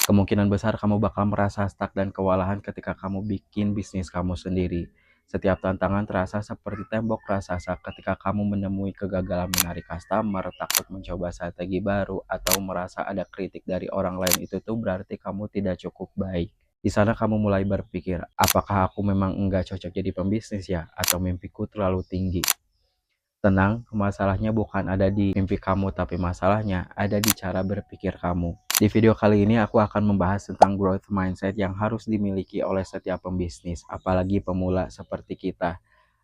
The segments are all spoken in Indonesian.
Kemungkinan besar kamu bakal merasa stuck dan kewalahan ketika kamu bikin bisnis kamu sendiri. Setiap tantangan terasa seperti tembok raksasa ketika kamu menemui kegagalan menarik customer, takut mencoba strategi baru, atau merasa ada kritik dari orang lain. Itu tuh berarti kamu tidak cukup baik. Di sana kamu mulai berpikir, apakah aku memang enggak cocok jadi pembisnis ya? Atau mimpiku terlalu tinggi? Tenang, masalahnya bukan ada di mimpi kamu, tapi masalahnya ada di cara berpikir kamu. Di video kali ini aku akan membahas tentang growth mindset yang harus dimiliki oleh setiap pembisnis, apalagi pemula seperti kita.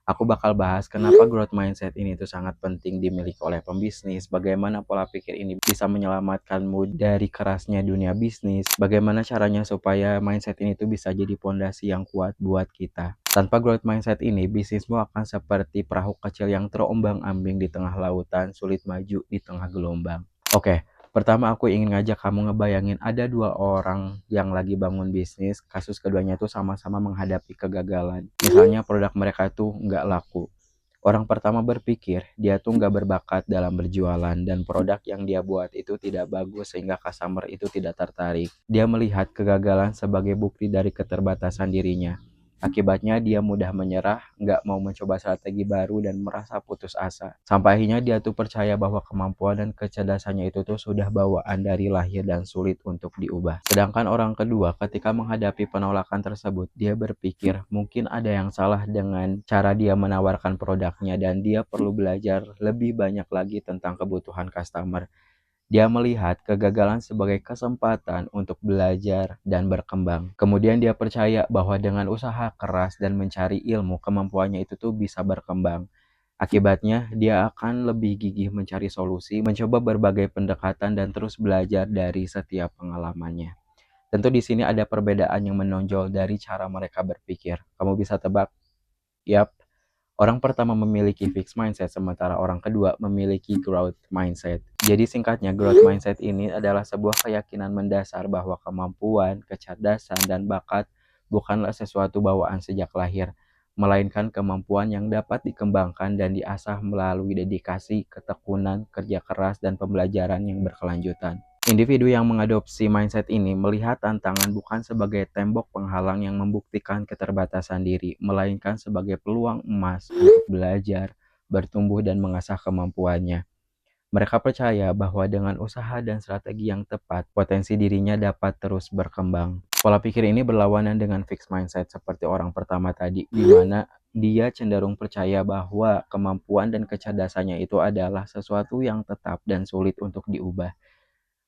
Aku bakal bahas kenapa growth mindset ini tuh sangat penting dimiliki oleh pembisnis, bagaimana pola pikir ini bisa menyelamatkanmu dari kerasnya dunia bisnis, bagaimana caranya supaya mindset ini tuh bisa jadi pondasi yang kuat buat kita. Tanpa growth mindset ini, bisnismu akan seperti perahu kecil yang terombang-ambing di tengah lautan, sulit maju di tengah gelombang. Oke, pertama aku ingin ngajak kamu ngebayangin ada dua orang yang lagi bangun bisnis, kasus keduanya tuh sama-sama menghadapi kegagalan. Misalnya produk mereka tuh nggak laku. Orang pertama berpikir dia tuh nggak berbakat dalam berjualan dan produk yang dia buat itu tidak bagus sehingga customer itu tidak tertarik. Dia melihat kegagalan sebagai bukti dari keterbatasan dirinya. Akibatnya dia mudah menyerah, nggak mau mencoba strategi baru dan merasa putus asa. Sampai akhirnya dia tuh percaya bahwa kemampuan dan kecerdasannya itu tuh sudah bawaan dari lahir dan sulit untuk diubah. Sedangkan orang kedua ketika menghadapi penolakan tersebut, dia berpikir mungkin ada yang salah dengan cara dia menawarkan produknya dan dia perlu belajar lebih banyak lagi tentang kebutuhan customer. Dia melihat kegagalan sebagai kesempatan untuk belajar dan berkembang. Kemudian dia percaya bahwa dengan usaha keras dan mencari ilmu, kemampuannya itu tuh bisa berkembang. Akibatnya, dia akan lebih gigih mencari solusi, mencoba berbagai pendekatan dan terus belajar dari setiap pengalamannya. Tentu di sini ada perbedaan yang menonjol dari cara mereka berpikir. Kamu bisa tebak? Yap, orang pertama memiliki fixed mindset, sementara orang kedua memiliki growth mindset. Jadi singkatnya, growth mindset ini adalah sebuah keyakinan mendasar bahwa kemampuan, kecerdasan, dan bakat bukanlah sesuatu bawaan sejak lahir, melainkan kemampuan yang dapat dikembangkan dan diasah melalui dedikasi, ketekunan, kerja keras, dan pembelajaran yang berkelanjutan. Individu yang mengadopsi mindset ini melihat tantangan bukan sebagai tembok penghalang yang membuktikan keterbatasan diri, melainkan sebagai peluang emas untuk belajar, bertumbuh, dan mengasah kemampuannya. Mereka percaya bahwa dengan usaha dan strategi yang tepat, potensi dirinya dapat terus berkembang. Pola pikir ini berlawanan dengan fixed mindset seperti orang pertama tadi, di mana dia cenderung percaya bahwa kemampuan dan kecerdasannya itu adalah sesuatu yang tetap dan sulit untuk diubah.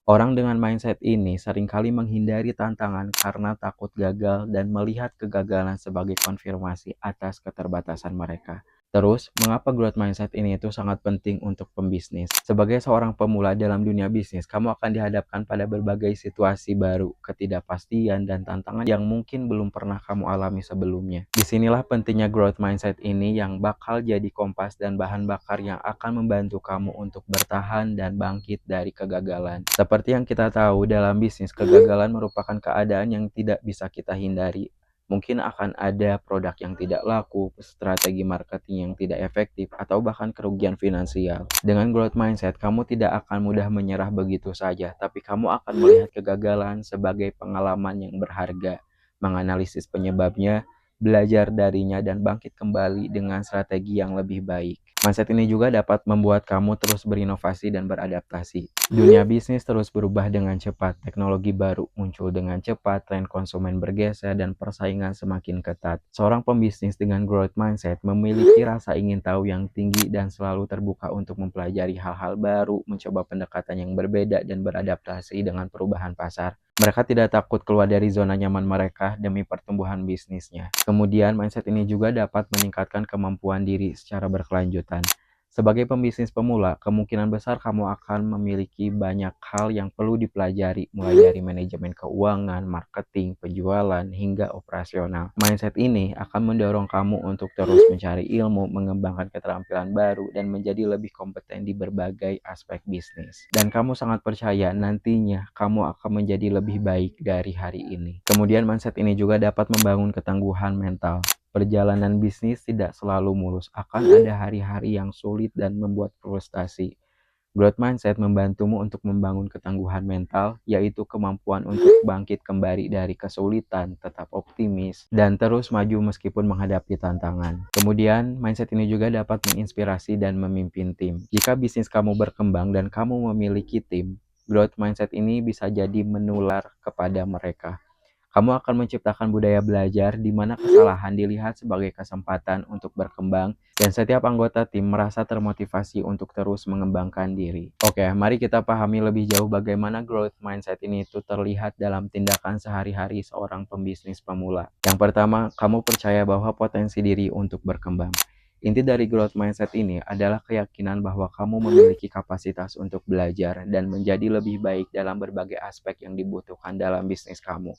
Orang dengan mindset ini seringkali menghindari tantangan karena takut gagal dan melihat kegagalan sebagai konfirmasi atas keterbatasan mereka. Terus, mengapa growth mindset ini itu sangat penting untuk pembisnis? Sebagai seorang pemula dalam dunia bisnis, kamu akan dihadapkan pada berbagai situasi baru, ketidakpastian, dan tantangan yang mungkin belum pernah kamu alami sebelumnya. Disinilah pentingnya growth mindset ini yang bakal jadi kompas dan bahan bakar yang akan membantu kamu untuk bertahan dan bangkit dari kegagalan. Seperti yang kita tahu dalam bisnis, kegagalan merupakan keadaan yang tidak bisa kita hindari. Mungkin akan ada produk yang tidak laku, strategi marketing yang tidak efektif, atau bahkan kerugian finansial. Dengan growth mindset, kamu tidak akan mudah menyerah begitu saja, tapi kamu akan melihat kegagalan sebagai pengalaman yang berharga, menganalisis penyebabnya, belajar darinya, dan bangkit kembali dengan strategi yang lebih baik. Mindset ini juga dapat membuat kamu terus berinovasi dan beradaptasi. Dunia bisnis terus berubah dengan cepat, teknologi baru muncul dengan cepat, tren konsumen bergeser, dan persaingan semakin ketat. Seorang pembisnis dengan growth mindset memiliki rasa ingin tahu yang tinggi dan selalu terbuka untuk mempelajari hal-hal baru, mencoba pendekatan yang berbeda, dan beradaptasi dengan perubahan pasar. Mereka tidak takut keluar dari zona nyaman mereka demi pertumbuhan bisnisnya. Kemudian, mindset ini juga dapat meningkatkan kemampuan diri secara berkelanjutan. Sebagai pembisnis pemula, kemungkinan besar kamu akan memiliki banyak hal yang perlu dipelajari, mulai dari manajemen keuangan, marketing, penjualan, hingga operasional. Mindset ini akan mendorong kamu untuk terus mencari ilmu, mengembangkan keterampilan baru, dan menjadi lebih kompeten di berbagai aspek bisnis. Dan kamu sangat percaya nantinya kamu akan menjadi lebih baik dari hari ini. Kemudian mindset ini juga dapat membangun ketangguhan mental. Perjalanan bisnis tidak selalu mulus, akan ada hari-hari yang sulit dan membuat frustasi. Growth mindset membantumu untuk membangun ketangguhan mental, yaitu kemampuan untuk bangkit kembali dari kesulitan, tetap optimis, dan terus maju meskipun menghadapi tantangan. Kemudian, mindset ini juga dapat menginspirasi dan memimpin tim. Jika bisnis kamu berkembang dan kamu memiliki tim, growth mindset ini bisa jadi menular kepada mereka. Kamu akan menciptakan budaya belajar di mana kesalahan dilihat sebagai kesempatan untuk berkembang dan setiap anggota tim merasa termotivasi untuk terus mengembangkan diri. Oke, mari kita pahami lebih jauh bagaimana growth mindset ini itu terlihat dalam tindakan sehari-hari seorang pembisnis pemula. Yang pertama, kamu percaya bahwa potensi diri untuk berkembang. Inti dari growth mindset ini adalah keyakinan bahwa kamu memiliki kapasitas untuk belajar dan menjadi lebih baik dalam berbagai aspek yang dibutuhkan dalam bisnis kamu.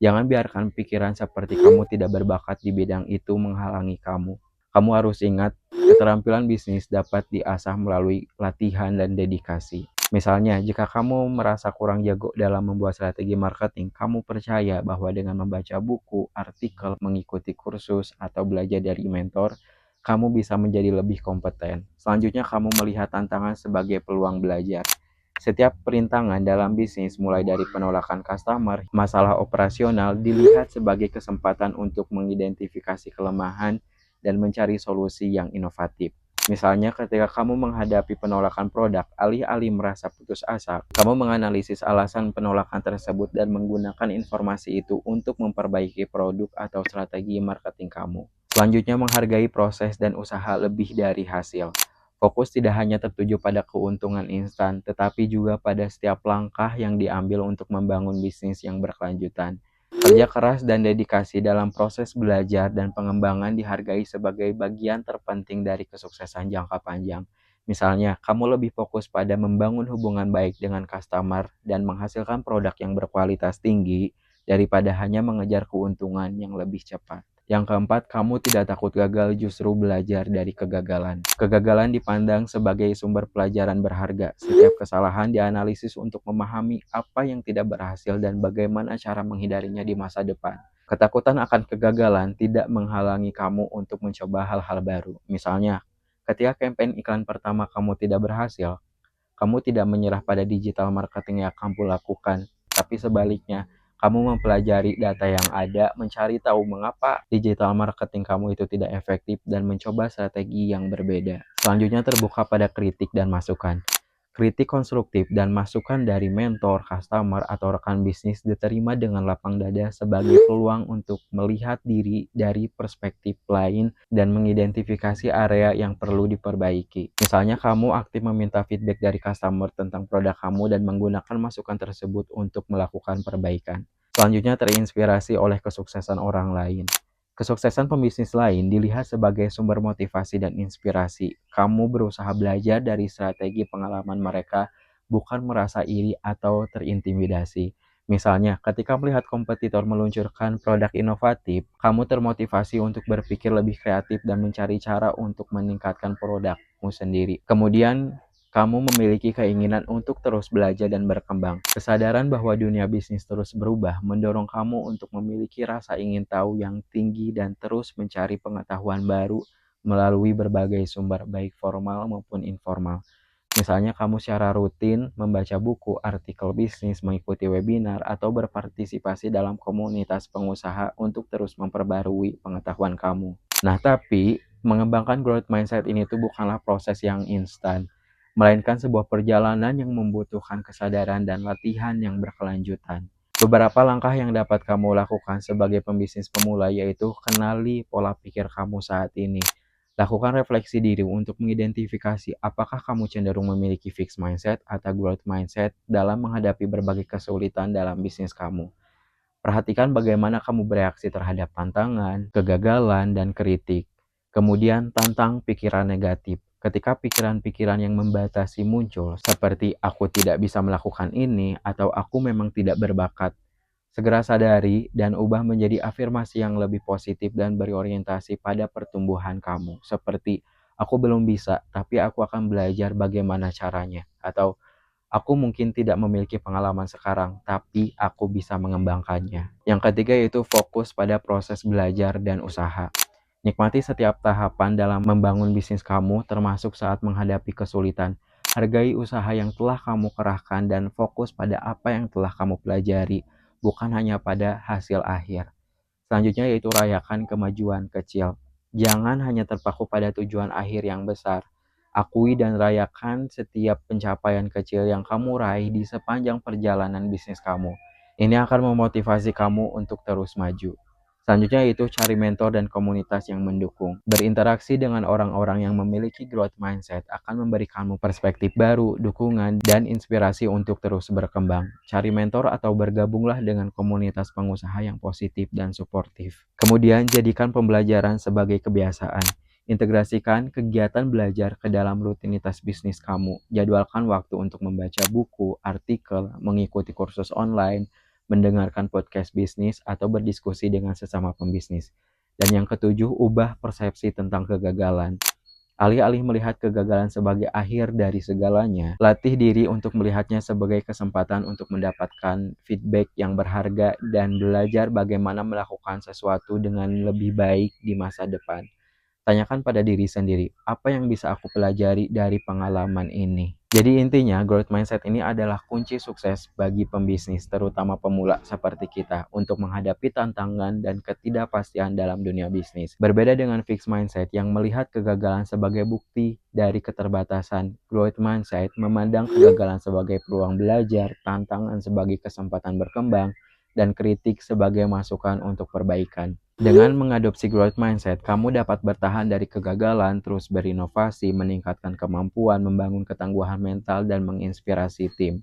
Jangan biarkan pikiran seperti kamu tidak berbakat di bidang itu menghalangi kamu. Kamu harus ingat, keterampilan bisnis dapat diasah melalui latihan dan dedikasi. Misalnya, jika kamu merasa kurang jago dalam membuat strategi marketing, kamu percaya bahwa dengan membaca buku, artikel, mengikuti kursus, atau belajar dari mentor, kamu bisa menjadi lebih kompeten. Selanjutnya, kamu melihat tantangan sebagai peluang belajar. Setiap perintangan dalam bisnis, mulai dari penolakan customer, masalah operasional, dilihat sebagai kesempatan untuk mengidentifikasi kelemahan dan mencari solusi yang inovatif. Misalnya, ketika kamu menghadapi penolakan produk, alih-alih merasa putus asa, kamu menganalisis alasan penolakan tersebut dan menggunakan informasi itu untuk memperbaiki produk atau strategi marketing kamu. Selanjutnya, menghargai proses dan usaha lebih dari hasil. Fokus tidak hanya tertuju pada keuntungan instan, tetapi juga pada setiap langkah yang diambil untuk membangun bisnis yang berkelanjutan. Kerja keras dan dedikasi dalam proses belajar dan pengembangan dihargai sebagai bagian terpenting dari kesuksesan jangka panjang. Misalnya, kamu lebih fokus pada membangun hubungan baik dengan customer dan menghasilkan produk yang berkualitas tinggi daripada hanya mengejar keuntungan yang lebih cepat. Yang keempat, kamu tidak takut gagal, justru belajar dari kegagalan. Kegagalan dipandang sebagai sumber pelajaran berharga. Setiap kesalahan dianalisis untuk memahami apa yang tidak berhasil dan bagaimana cara menghindarinya di masa depan. Ketakutan akan kegagalan tidak menghalangi kamu untuk mencoba hal-hal baru. Misalnya, ketika kampanye iklan pertama kamu tidak berhasil, kamu tidak menyerah pada digital marketing yang kamu lakukan, tapi sebaliknya, kamu mempelajari data yang ada, mencari tahu mengapa digital marketing kamu itu tidak efektif, dan mencoba strategi yang berbeda. Selanjutnya, terbuka pada kritik dan masukan. Kritik konstruktif dan masukan dari mentor, customer, atau rekan bisnis diterima dengan lapang dada sebagai peluang untuk melihat diri dari perspektif lain dan mengidentifikasi area yang perlu diperbaiki. Misalnya, kamu aktif meminta feedback dari customer tentang produk kamu dan menggunakan masukan tersebut untuk melakukan perbaikan. Selanjutnya, terinspirasi oleh kesuksesan orang lain. Kesuksesan pembisnis lain dilihat sebagai sumber motivasi dan inspirasi. Kamu berusaha belajar dari strategi pengalaman mereka, bukan merasa iri atau terintimidasi. Misalnya, ketika melihat kompetitor meluncurkan produk inovatif, kamu termotivasi untuk berpikir lebih kreatif dan mencari cara untuk meningkatkan produkmu sendiri. Kemudian, kamu memiliki keinginan untuk terus belajar dan berkembang. Kesadaran bahwa dunia bisnis terus berubah mendorong kamu untuk memiliki rasa ingin tahu yang tinggi dan terus mencari pengetahuan baru melalui berbagai sumber, baik formal maupun informal. Misalnya, kamu secara rutin membaca buku, artikel bisnis, mengikuti webinar, atau berpartisipasi dalam komunitas pengusaha untuk terus memperbarui pengetahuan kamu. Nah, tapi mengembangkan growth mindset ini tuh bukanlah proses yang instan, melainkan sebuah perjalanan yang membutuhkan kesadaran dan latihan yang berkelanjutan. Beberapa langkah yang dapat kamu lakukan sebagai pembisnis pemula yaitu kenali pola pikir kamu saat ini. Lakukan refleksi diri untuk mengidentifikasi apakah kamu cenderung memiliki fixed mindset atau growth mindset dalam menghadapi berbagai kesulitan dalam bisnis kamu. Perhatikan bagaimana kamu bereaksi terhadap tantangan, kegagalan, dan kritik. Kemudian tantang pikiran negatif. Ketika pikiran-pikiran yang membatasi muncul, seperti aku tidak bisa melakukan ini atau aku memang tidak berbakat, segera sadari dan ubah menjadi afirmasi yang lebih positif dan berorientasi pada pertumbuhan kamu. Seperti, aku belum bisa, tapi aku akan belajar bagaimana caranya. Atau, aku mungkin tidak memiliki pengalaman sekarang, tapi aku bisa mengembangkannya. Yang ketiga yaitu fokus pada proses belajar dan usaha. Nikmati setiap tahapan dalam membangun bisnis kamu, termasuk saat menghadapi kesulitan. Hargai usaha yang telah kamu kerahkan dan fokus pada apa yang telah kamu pelajari, bukan hanya pada hasil akhir. Selanjutnya yaitu rayakan kemajuan kecil. Jangan hanya terpaku pada tujuan akhir yang besar. Akui dan rayakan setiap pencapaian kecil yang kamu raih di sepanjang perjalanan bisnis kamu. Ini akan memotivasi kamu untuk terus maju. Selanjutnya yaitu cari mentor dan komunitas yang mendukung. Berinteraksi dengan orang-orang yang memiliki growth mindset akan memberi kamu perspektif baru, dukungan, dan inspirasi untuk terus berkembang. Cari mentor atau bergabunglah dengan komunitas pengusaha yang positif dan suportif. Kemudian, jadikan pembelajaran sebagai kebiasaan. Integrasikan kegiatan belajar ke dalam rutinitas bisnis kamu. Jadwalkan waktu untuk membaca buku, artikel, mengikuti kursus online, mendengarkan podcast bisnis, atau berdiskusi dengan sesama pembisnis. Dan yang ketujuh, ubah persepsi tentang kegagalan. Alih-alih melihat kegagalan sebagai akhir dari segalanya, latih diri untuk melihatnya sebagai kesempatan untuk mendapatkan feedback yang berharga dan belajar bagaimana melakukan sesuatu dengan lebih baik di masa depan. Tanyakan pada diri sendiri, apa yang bisa aku pelajari dari pengalaman ini? Jadi intinya, growth mindset ini adalah kunci sukses bagi pembisnis, terutama pemula seperti kita, untuk menghadapi tantangan dan ketidakpastian dalam dunia bisnis. Berbeda dengan fixed mindset yang melihat kegagalan sebagai bukti dari keterbatasan, growth mindset memandang kegagalan sebagai peluang belajar, tantangan sebagai kesempatan berkembang, dan kritik sebagai masukan untuk perbaikan. Dengan mengadopsi growth mindset, kamu dapat bertahan dari kegagalan, terus berinovasi, meningkatkan kemampuan, membangun ketangguhan mental, dan menginspirasi tim.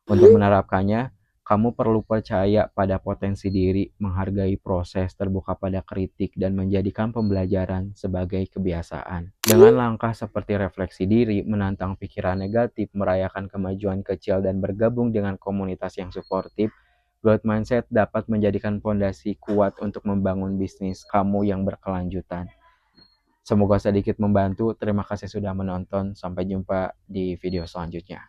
Untuk menerapkannya, kamu perlu percaya pada potensi diri, menghargai proses, terbuka pada kritik, dan menjadikan pembelajaran sebagai kebiasaan. Dengan langkah seperti refleksi diri, menantang pikiran negatif, merayakan kemajuan kecil, dan bergabung dengan komunitas yang suportif, growth mindset dapat menjadikan fondasi kuat untuk membangun bisnis kamu yang berkelanjutan. Semoga sedikit membantu. Terima kasih sudah menonton. Sampai jumpa di video selanjutnya.